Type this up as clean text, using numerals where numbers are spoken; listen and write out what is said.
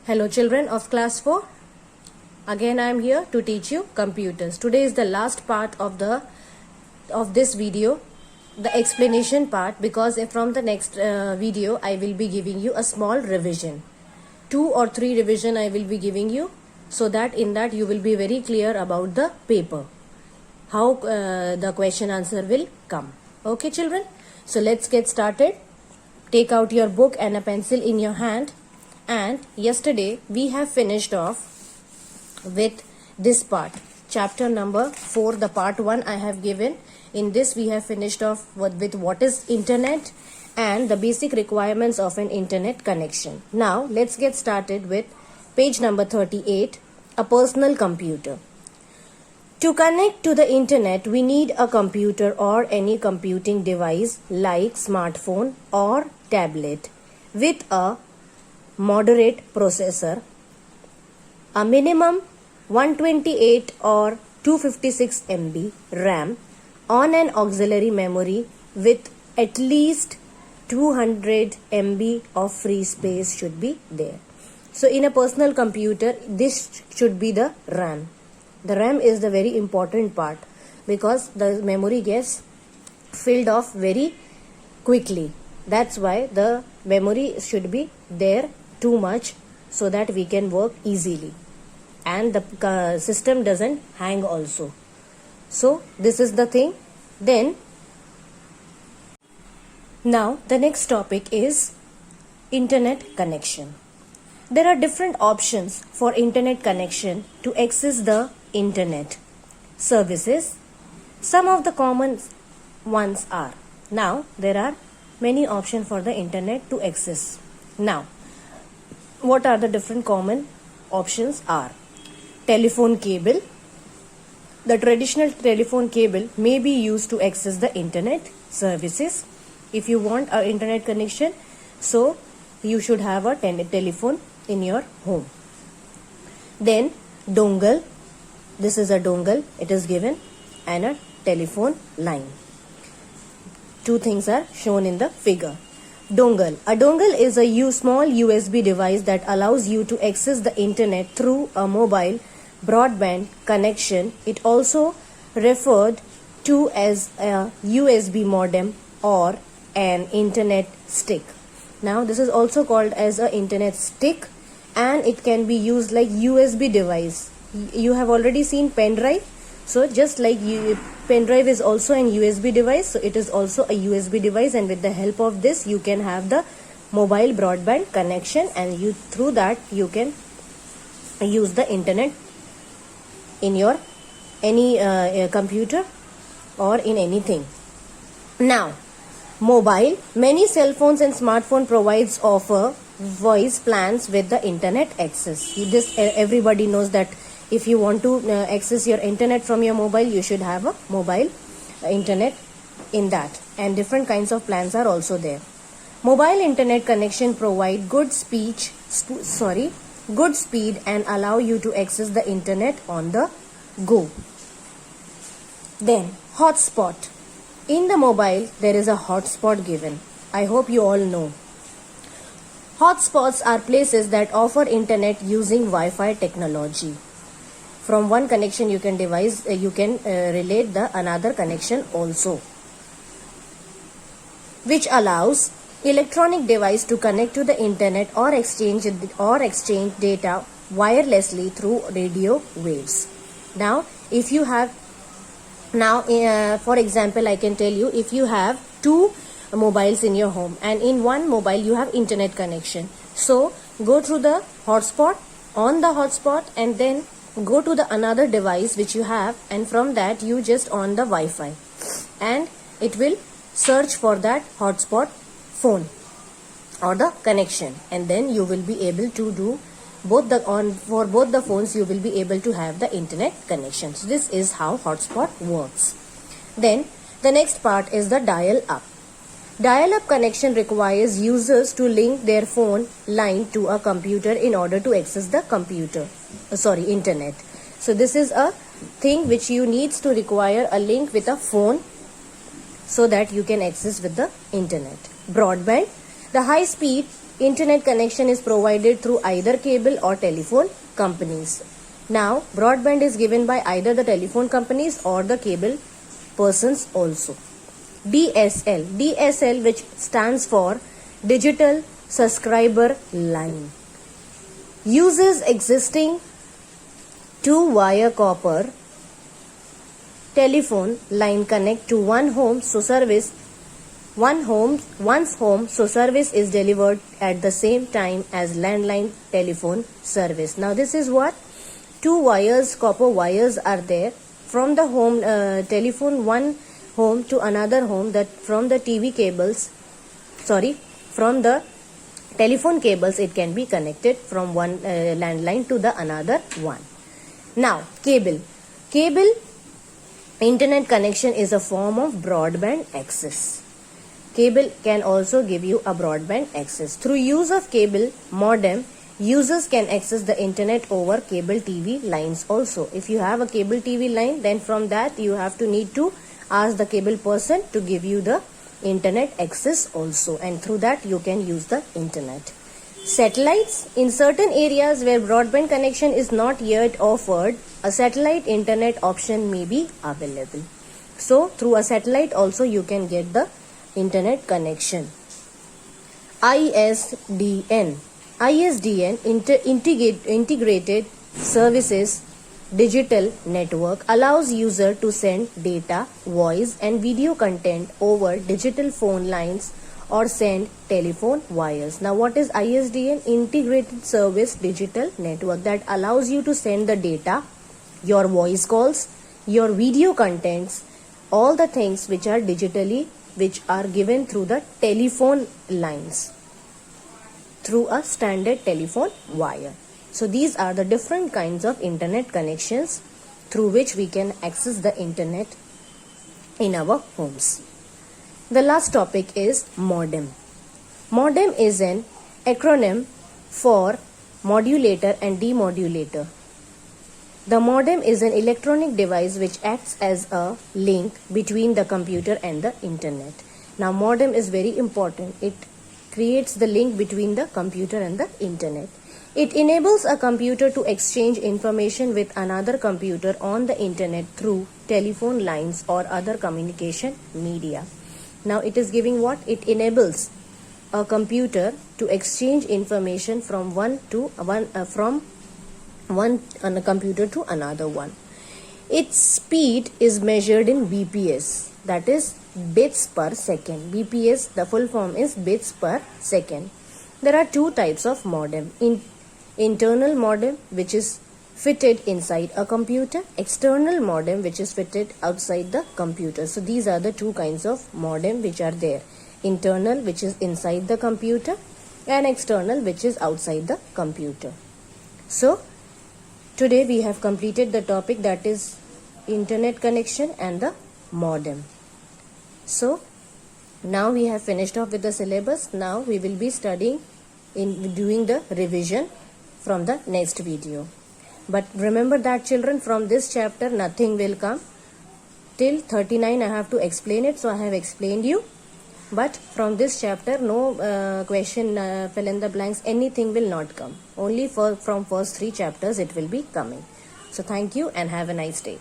Hello children of class 4. Again I am here to teach you computers. Today is the last part of this video, the explanation part, because from the next video I will be giving you a small revision. 2 or 3 revision I will be giving you, so that in that you will be very clear about the paper, how the question answer will come. Okay children, so let's get started. Take out your book and a pencil in your hand. And yesterday we have finished off with this part, chapter number 4, the part 1 I have given. In this we have finished off with what is internet and the basic requirements of an internet connection. Now let's get started with page number 38, a personal computer. To connect to the internet, we need a computer or any computing device like smartphone or tablet with a moderate processor, a minimum 128 or 256 MB RAM on an auxiliary memory with at least 200 MB of free space should be there. So in a personal computer, this should be the RAM. The RAM is the very important part because the memory gets filled off very quickly. That's why the memory should be there too much, so that we can work easily and the system doesn't hang also. So this is the thing. Then now the next topic is internet connection. There are different options for internet connection to access the internet services. Some of the common ones are, now there are many options for the internet to access. Now what are the different common options are? Telephone cable. The traditional telephone cable may be used to access the internet services. If you want an internet connection, so you should have a telephone in your home. Then dongle. This is a dongle, it is given, and a telephone line. Two things are shown in the figure. Dongle. A dongle is a small USB device that allows you to access the internet through a mobile broadband connection. It also referred to as a USB modem or an internet stick. Now this is also called as an internet stick, and it can be used like USB device. You have already seen pen drive. So just like pen drive is also an USB device, so it is also a USB device, and with the help of this you can have the mobile broadband connection, and through that you can use the internet in your any computer or in anything. Now mobile. Many cell phones and smartphone provides offer voice plans with the internet access. This everybody knows that if you want to access your internet from your mobile, you should have a mobile internet in that, and different kinds of plans are also there. Mobile internet connection provide good speed and allow you to access the internet on the go. Then hotspot. In the mobile there is a hotspot given. I hope you all know. Hotspots are places that offer internet using Wi-Fi technology. From one connection you can relate the another connection also, which allows electronic device to connect to the internet or exchange data wirelessly through radio waves. Now if you have for example, I can tell you, if you have 2 mobiles in your home, and in one mobile you have internet connection, so go through the hotspot, on the hotspot, and then go to the another device which you have, and from that you just on the Wi-Fi, and it will search for that hotspot phone or the connection, and then you will be able to do for both the phones you will be able to have the internet connection. So this is how hotspot works. Then the next part is the dial-up. Dial-up connection requires users to link their phone line to a computer in order to access the internet. So this is a thing which you needs to require a link with a phone so that you can access with the internet. Broadband. The high speed Internet connection is provided through either cable or telephone companies. Now, broadband is given by either the telephone companies or the cable persons also. DSL, which stands for Digital Subscriber Line, uses existing two-wire copper telephone line connect to one's home, so service is delivered at the same time as landline telephone service. Now this is what two wires, copper wires are there from the home telephone one home to another home, that from the from the telephone cables it can be connected from one landline to the another one. Now cable internet connection is a form of broadband access. Cable can also give you a broadband access. Through use of cable modem, users can access the internet over cable TV lines also. If you have a cable TV line, then from that you have to need to ask the cable person to give you the internet access also, and through that you can use the internet. Satellites. In certain areas where broadband connection is not yet offered, a satellite internet option may be available. So through a satellite also you can get the internet connection. ISDN Integrated Services Digital Network allows user to send data, voice and video content over digital phone lines or send telephone wires. Now what is ISDN? Integrated Service Digital Network, that allows you to send the data, your voice calls, your video contents, all the things which are digitally, which are given through the telephone lines, through a standard telephone wire. So these are the different kinds of internet connections through which we can access the internet in our homes. The last topic is modem. Modem is an acronym for modulator and demodulator. The modem is an electronic device which acts as a link between the computer and the internet. Now modem is very important. It creates the link between the computer and the internet. It enables a computer to exchange information with another computer on the internet through telephone lines or other communication media. Now it is giving what? It enables a computer to exchange information from one computer to another one. Its speed is measured in BPS, that is bits per second. BPS, the full form is bits per second. There are two types of modem. Internal modem, which is fitted inside a computer, external modem, which is fitted outside the computer. So these are the two kinds of modem which are there. Internal, which is inside the computer, and external, which is outside the computer. So today we have completed the topic, that is internet connection and the modem. So now we have finished off with the syllabus. Now we will be studying doing the revision from the next video. But remember that children, from this chapter nothing will come. Till 39 I have to explain it, so I have explained you. But from this chapter no question fill in the blanks, anything will not come. Only from first 3 chapters it will be coming. So thank you and have a nice day.